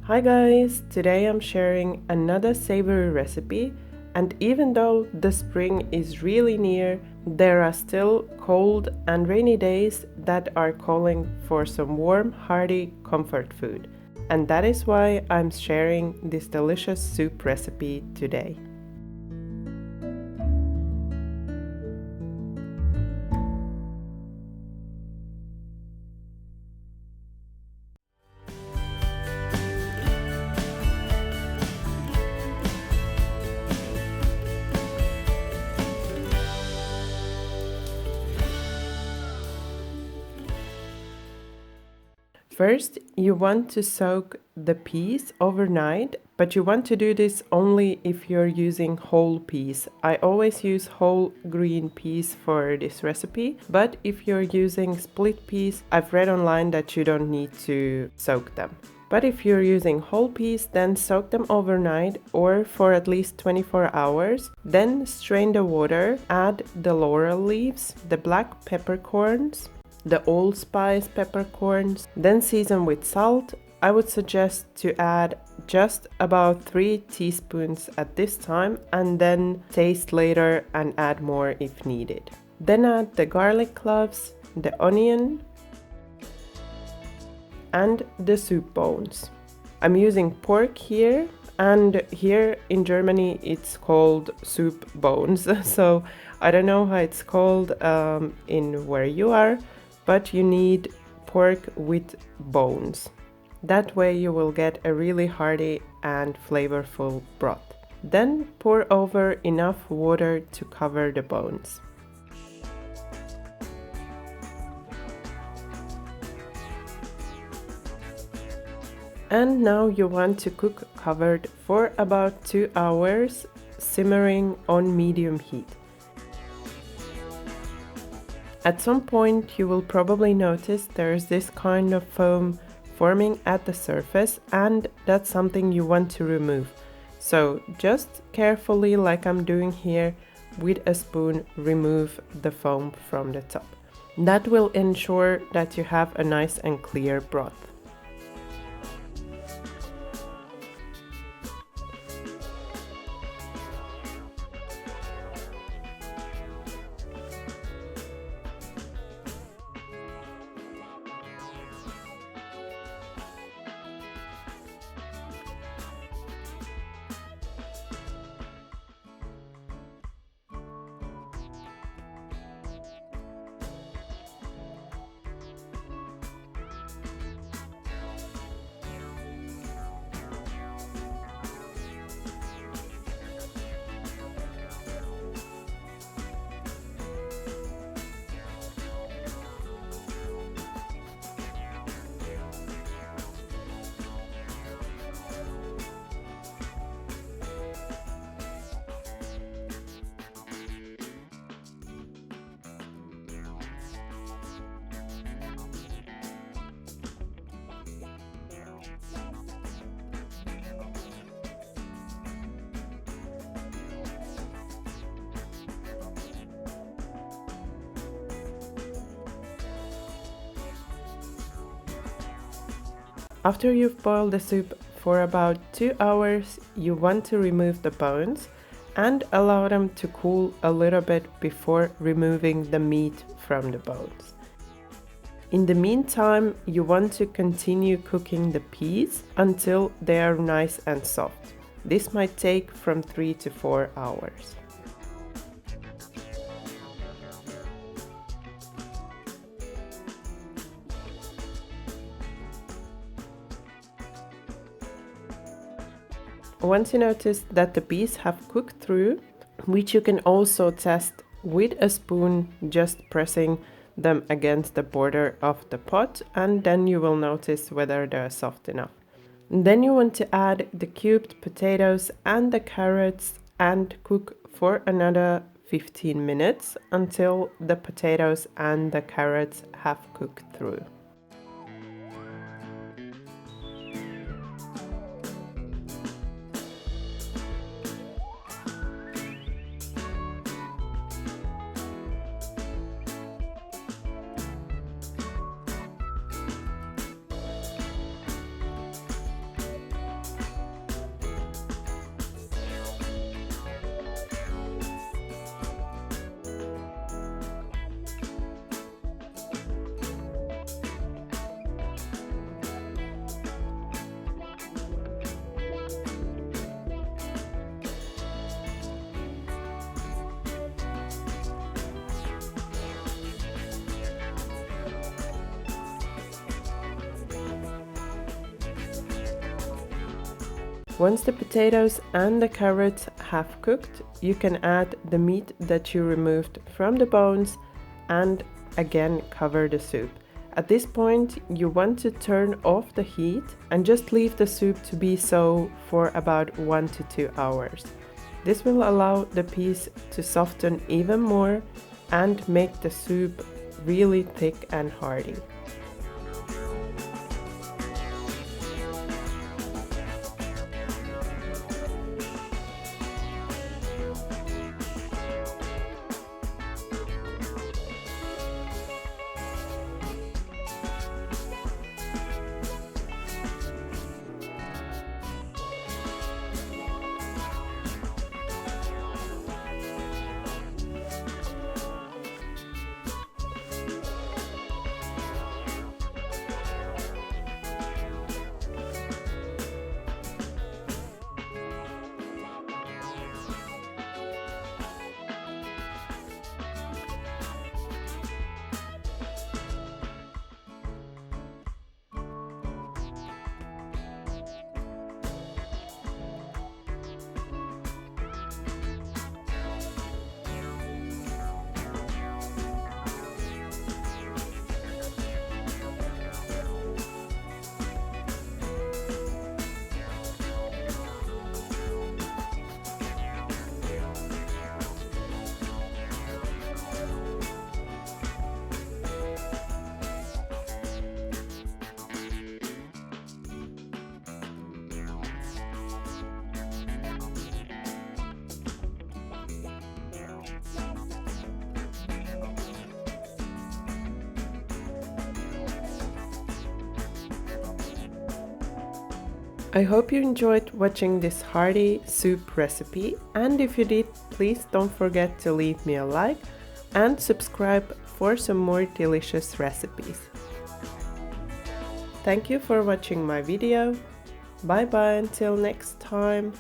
Hi guys, today I'm sharing another savory recipe, and even though the spring is really near, there are still cold and rainy days that are calling for some warm, hearty comfort food. And that is why I'm sharing this delicious soup recipe today. First, you want to soak the peas overnight, but you want to do this only if you're using whole peas. I always use whole green peas for this recipe, but if you're using split peas, I've read online that you don't need to soak them. But if you're using whole peas, then soak them overnight or for at least 24 hours. Then strain the water, add the laurel leaves, the black peppercorns, the allspice peppercorns, then season with salt. I would suggest to add just about 3 teaspoons at this time and then taste later and add more if needed. Then add the garlic cloves, the onion, and the soup bones. I'm using pork here, and here in Germany it's called soup bones. So I don't know how it's called in where you are, but you need pork with bones. That way you will get a really hearty and flavorful broth. Then pour over enough water to cover the bones. And now you want to cook covered for about 2 hours, simmering on medium heat. At some point you will probably notice there's this kind of foam forming at the surface, and that's something you want to remove. So just carefully, like I'm doing here, with a spoon remove the foam from the top. That will ensure that you have a nice and clear broth. After you've boiled the soup for about 2 hours, you want to remove the bones and allow them to cool a little bit before removing the meat from the bones. In the meantime, you want to continue cooking the peas until they are nice and soft. This might take from 3 to 4 hours. Once you notice that the peas have cooked through, which you can also test with a spoon, just pressing them against the border of the pot, and then you will notice whether they're soft enough. Then you want to add the cubed potatoes and the carrots and cook for another 15 minutes until the potatoes and the carrots have cooked through. Once the potatoes and the carrots have cooked, you can add the meat that you removed from the bones and again cover the soup. At this point, you want to turn off the heat and just leave the soup to be so for about 1 to 2 hours. This will allow the peas to soften even more and make the soup really thick and hearty. I hope you enjoyed watching this hearty soup recipe, and if you did, please don't forget to leave me a like and subscribe for some more delicious recipes. Thank you for watching my video. Bye bye until next time.